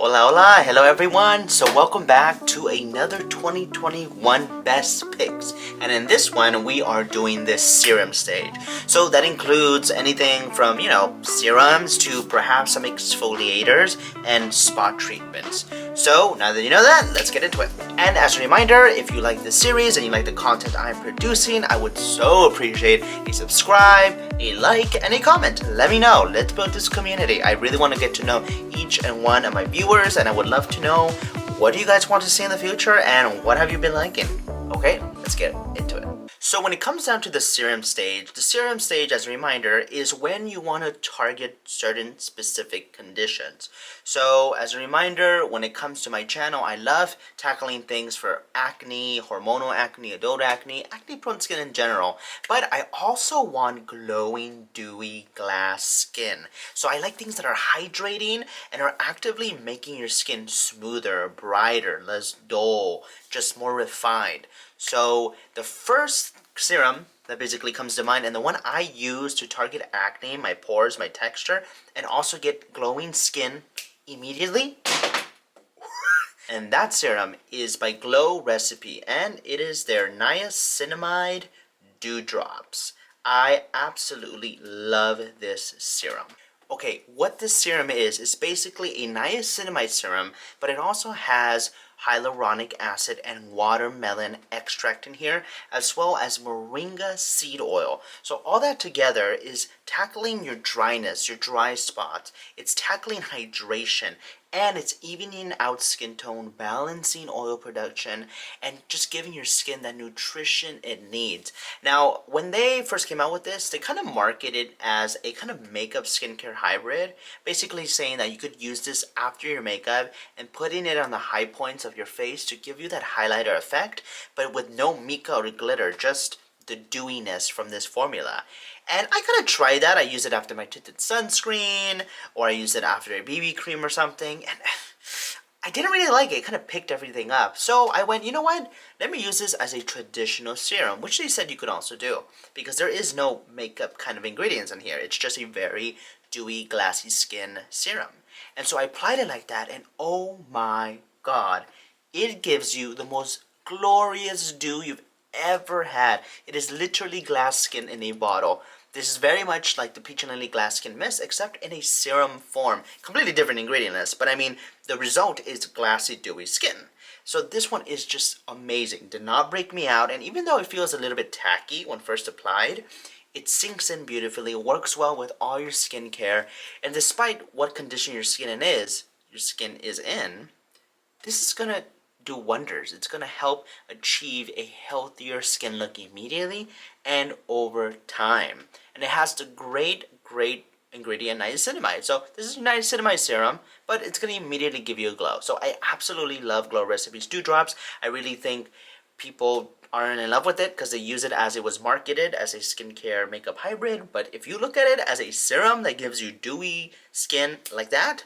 Hola, hola, hello everyone. So welcome back to another 2021 Best Picks. And in this one, we are doing this serum stage. So that includes anything from, serums to perhaps some exfoliators and spot treatments. So now that you know that, let's get into it. And as a reminder, if you like this series and you like the content I'm producing, I would so appreciate a subscribe, a like, and a comment. Let me know. Let's build this community. I really want to get to know each and one of my viewers, and I would love to know what do you guys want to see in the future and what have you been liking. Okay, let's get into it. So when it comes down to the serum stage, as a reminder, is when you want to target certain specific conditions. So as a reminder, when it comes to my channel, I love tackling things for acne, hormonal acne, adult acne, acne-prone skin in general. But I also want glowing, dewy, glass skin. So I like things that are hydrating and are actively making your skin smoother, brighter, less dull, just more refined. So the first serum that basically comes to mind, and the one I use to target acne, my pores, my texture, and also get glowing skin immediately, and that serum is by Glow Recipe, and it is their niacinamide dewdrops. I absolutely love this serum. Okay, what this serum is basically a niacinamide serum, but it also has hyaluronic acid and watermelon extract in here, as well as moringa seed oil. So all that together is tackling your dryness, your dry spots. It's tackling hydration, and it's evening out skin tone, balancing oil production, and just giving your skin that nutrition it needs. Now, when they first came out with this, they kind of marketed it as a kind of makeup skincare hybrid, basically saying that you could use this after your makeup and putting it on the high points of your face to give you that highlighter effect, but with no mica or glitter, just the dewiness from this formula. And I kind of tried that. I use it after my tinted sunscreen, or I use it after a BB cream or something, and I didn't really like it. It kind of picked everything up. So I went, you know what? Let me use this as a traditional serum, which they said you could also do, because there is no makeup kind of ingredients in here. It's just a very dewy, glassy skin serum. And so I applied it like that, and oh my god, it gives you the most glorious dew you've ever had. It is literally glass skin in a bottle. This is very much like the Peach and Lily Glass Skin Mist, except in a serum form. Completely different ingredient list, but I mean, the result is glassy, dewy skin. So this one is just amazing. Did not break me out, and even though it feels a little bit tacky when first applied, it sinks in beautifully, works well with all your skincare, and despite what condition your skin is in, this is gonna do wonders. It's gonna help achieve a healthier skin look immediately and over time. And it has the great ingredient niacinamide. So this is niacinamide serum, but it's gonna immediately give you a glow. So I absolutely love Glow Recipes Dewdrops. I really think people aren't in love with it because they use it as it was marketed as a skincare makeup hybrid. But if you look at it as a serum that gives you dewy skin like that,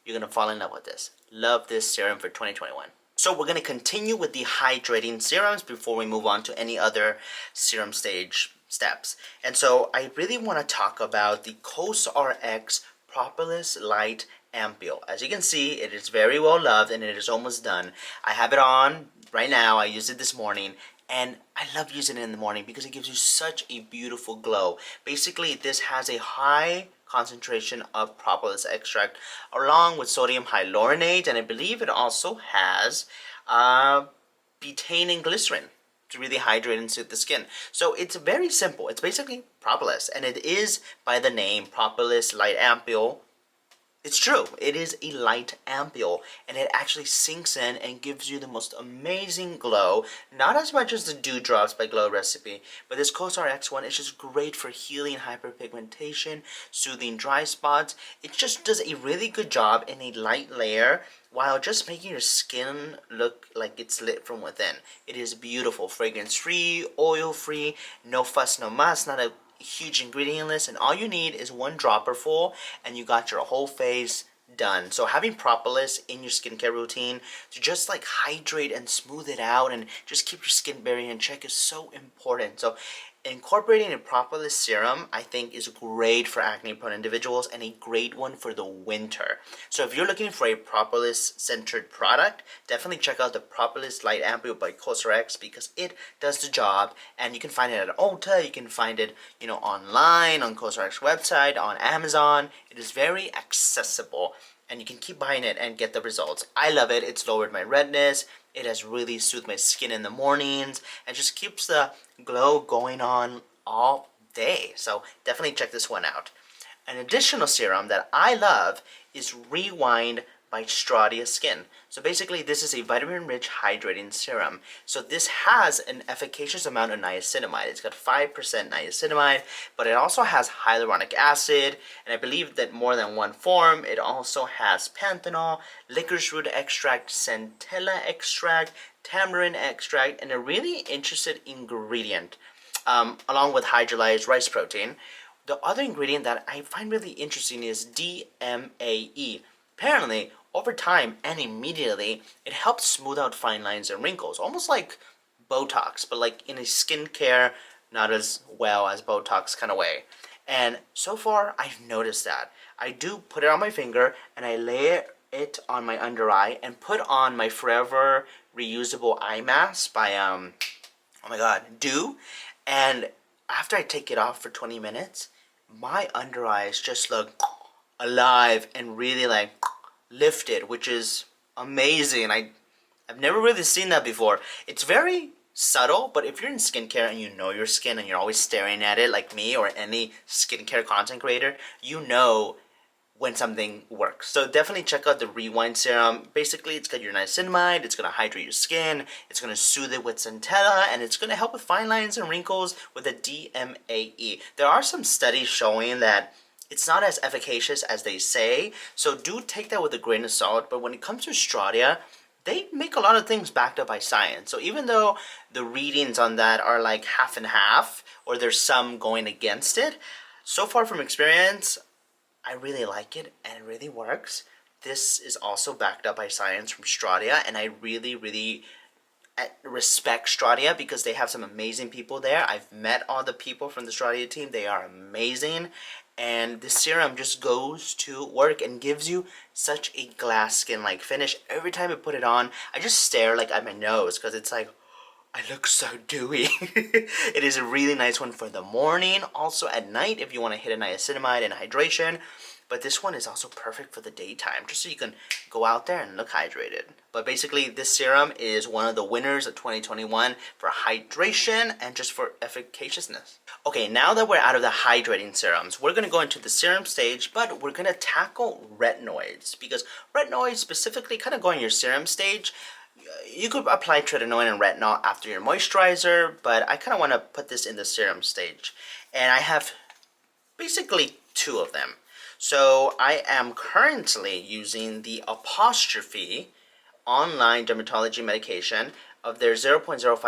you're gonna fall in love with this. Love this serum for 2021. So we're going to continue with the hydrating serums before we move on to any other serum stage steps. And so I really want to talk about the COSRX Propolis Light Ampule. As you can see, it is very well loved and it is almost done. I have it on right now. I used it this morning. And I love using it in the morning because it gives you such a beautiful glow. Basically, this has a high concentration of propolis extract along with sodium hyaluronate, and I believe it also has betaine and glycerin to really hydrate and soothe the skin. So it's very simple. It's basically propolis, and it is by the name Propolis Light Ampule. It's true, it is a light ampule, and it actually sinks in and gives you the most amazing glow. Not as much as the Dewdrops by Glow Recipe, but this COSRX one is just great for healing hyperpigmentation, soothing dry spots. It just does a really good job in a light layer while just making your skin look like it's lit from within. It is beautiful, fragrance-free, oil-free, no fuss, no muss, not a huge ingredient list, and all you need is one dropper full and you got your whole face done. So having propolis in your skincare routine to just like hydrate and smooth it out and just keep your skin barrier in check is so important. So incorporating a propolis serum, I think, is great for acne-prone individuals and a great one for the winter. So if you're looking for a propolis-centered product, definitely check out the Propolis Light Ampoule by CosRx because it does the job, and you can find it at Ulta, you can find it, online, on CosRx website, on Amazon. It is very accessible, and you can keep buying it and get the results. I love it. It's lowered my redness. It has really soothed my skin in the mornings and just keeps the glow going on all day. So definitely check this one out. An additional serum that I love is Rewind by Stratia Skin. So basically this is a vitamin-rich hydrating serum. So this has an efficacious amount of niacinamide. It's got 5% niacinamide, but it also has hyaluronic acid, and I believe that more than one form. It also has panthenol, licorice root extract, centella extract, tamarind extract, and a really interesting ingredient, along with hydrolyzed rice protein. The other ingredient that I find really interesting is DMAE. Apparently, over time and immediately, it helps smooth out fine lines and wrinkles, almost like Botox, but like in a skincare, not as well as Botox kind of way. And so far, I've noticed that. I do put it on my finger, and I lay it on my under eye, and put on my Forever Reusable Eye Mask by, oh my god, Dew. And after I take it off for 20 minutes, my under eyes just look alive and really like lifted, which is amazing. I've never really seen that before. It's very subtle, but if you're in skincare and you know your skin and you're always staring at it like me or any skincare content creator, you know when something works. So definitely check out the Rewind serum. Basically, it's got your niacinamide, it's going to hydrate your skin, it's going to soothe it with centella, and it's going to help with fine lines and wrinkles with a DMAE. There are some studies showing that it's not as efficacious as they say, so do take that with a grain of salt. But when it comes to Stratia, they make a lot of things backed up by science. So even though the readings on that are like half and half, or there's some going against it, so far from experience, I really like it and it really works. This is also backed up by science from Stratia, and I really respect Stratia because they have some amazing people there. I've met all the people from the Stratia team. They are amazing. And this serum just goes to work and gives you such a glass skin-like finish. Every time I put it on, I just stare like at my nose because it's like, I look so dewy. It is a really nice one for the morning. Also at night if you want to hit a niacinamide and hydration. But this one is also perfect for the daytime, just so you can go out there and look hydrated. But basically, this serum is one of the winners of 2021 for hydration and just for efficaciousness. Okay, now that we're out of the hydrating serums, we're going to go into the serum stage, but we're going to tackle retinoids. Because retinoids specifically kind of go in your serum stage. You could apply tretinoin and retinol after your moisturizer, but I kind of want to put this in the serum stage. And I have basically two of them. So I am currently using the Apostrophe online dermatology medication of their 0.05%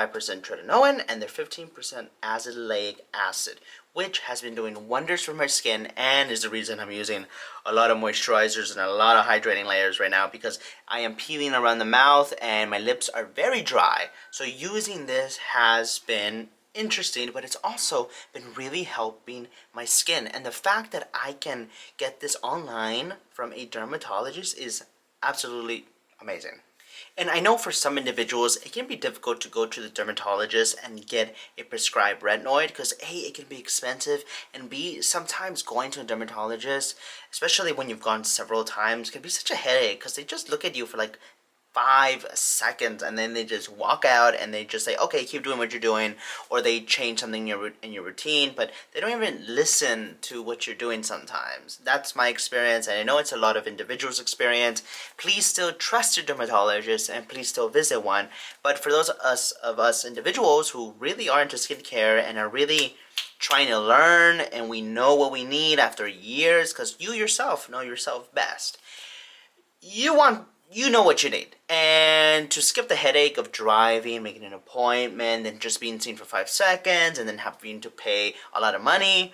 tretinoin and their 15% azelaic acid, which has been doing wonders for my skin and is the reason I'm using a lot of moisturizers and a lot of hydrating layers right now, because I am peeling around the mouth and my lips are very dry. So using this has been interesting, but it's also been really helping my skin. And the fact that I can get this online from a dermatologist is absolutely amazing. And I know for some individuals, it can be difficult to go to the dermatologist and get a prescribed retinoid because A, it can be expensive, and B, sometimes going to a dermatologist, especially when you've gone several times, can be such a headache because they just look at you for like 5 seconds and then they just walk out and they just say, okay, keep doing what you're doing, or they change something in your routine, but they don't even listen to what you're doing sometimes. That's my experience, and I know it's a lot of individuals' experience. Please still trust your dermatologist and please still visit one. But for those of us individuals who really are into skincare and are really trying to learn, and we know what we need after years, because you yourself know yourself best, you know what you need. And to skip the headache of driving, making an appointment, and just being seen for 5 seconds, and then having to pay a lot of money,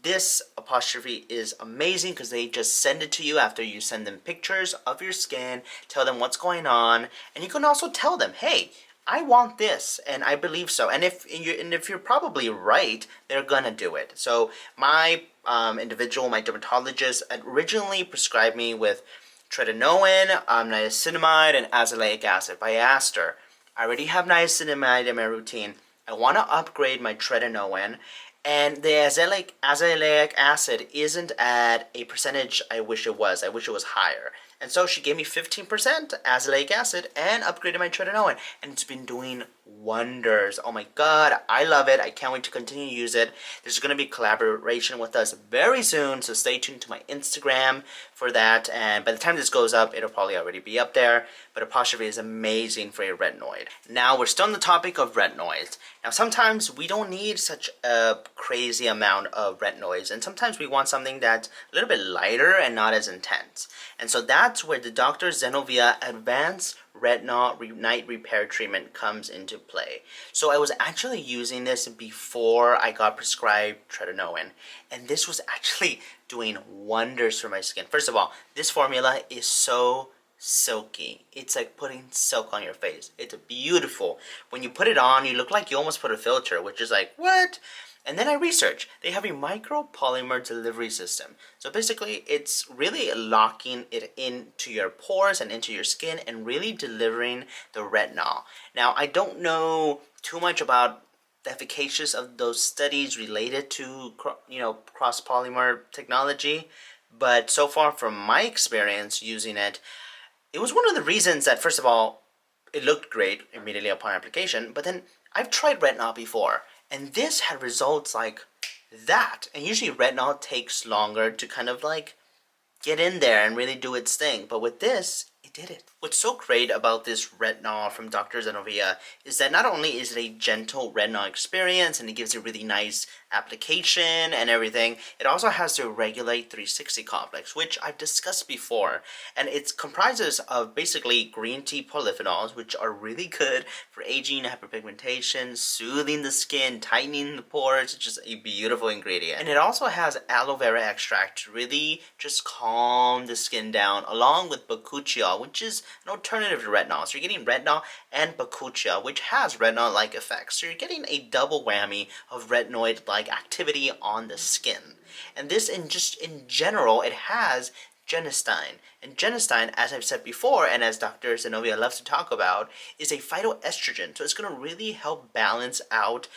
this Apostrophe is amazing because they just send it to you after you send them pictures of your skin, tell them what's going on, and you can also tell them, hey, I want this, and I believe so. And if you're probably right, they're gonna do it. So my my dermatologist originally prescribed me with tretinoin, niacinamide, and azelaic acid. But I asked her, I already have niacinamide in my routine. I want to upgrade my tretinoin, and the azelaic acid isn't at a percentage I wish it was. I wish it was higher. And so she gave me 15% azelaic acid and upgraded my tretinoin. And it's been doing wonders. Oh my god, I love it. I can't wait to continue to use it. There's going to be collaboration with us very soon, so stay tuned to my Instagram for that. And by the time this goes up, it'll probably already be up there. But apostrophe is amazing for a retinoid. Now, we're still on the topic of retinoids. Now, sometimes we don't need such a crazy amount of retinoids, and sometimes we want something that's a little bit lighter and not as intense. And so that's where the Dr. Zenovia Advanced Retinol Night Repair Treatment comes into play. So I was actually using this before I got prescribed tretinoin, and this was actually doing wonders for my skin. First of all, this formula is so silky. It's like putting silk on your face. It's beautiful. When you put it on, you look like you almost put a filter, which is like, what? And then I researched. They have a micropolymer delivery system. So basically, it's really locking it into your pores and into your skin and really delivering the retinol. Now, I don't know too much about the efficacious of those studies related to, cross-polymer technology, but so far from my experience using it, it was one of the reasons that, first of all, it looked great immediately upon application, but then I've tried retinol before, and this had results like that. And usually retinol takes longer to kind of like get in there and really do its thing, but with this, it did it. What's so great about this retinol from Dr. Zenovia is that not only is it a gentle retinol experience and it gives you really nice application and everything, it also has the Regulate 360 complex, which I've discussed before, and it comprises of basically green tea polyphenols, which are really good for aging, hyperpigmentation, soothing the skin, tightening the pores. It's just a beautiful ingredient. And it also has aloe vera extract to really just calm the skin down, along with bakuchiol, which is an alternative to retinol. So you're getting retinol and bakuchiol, which has retinol-like effects. So you're getting a double whammy of retinoid-like activity on the skin. And this, in general, it has genistein. And genistein, as I've said before, and as Dr. Zenovia loves to talk about, is a phytoestrogen. So it's going to really help balance out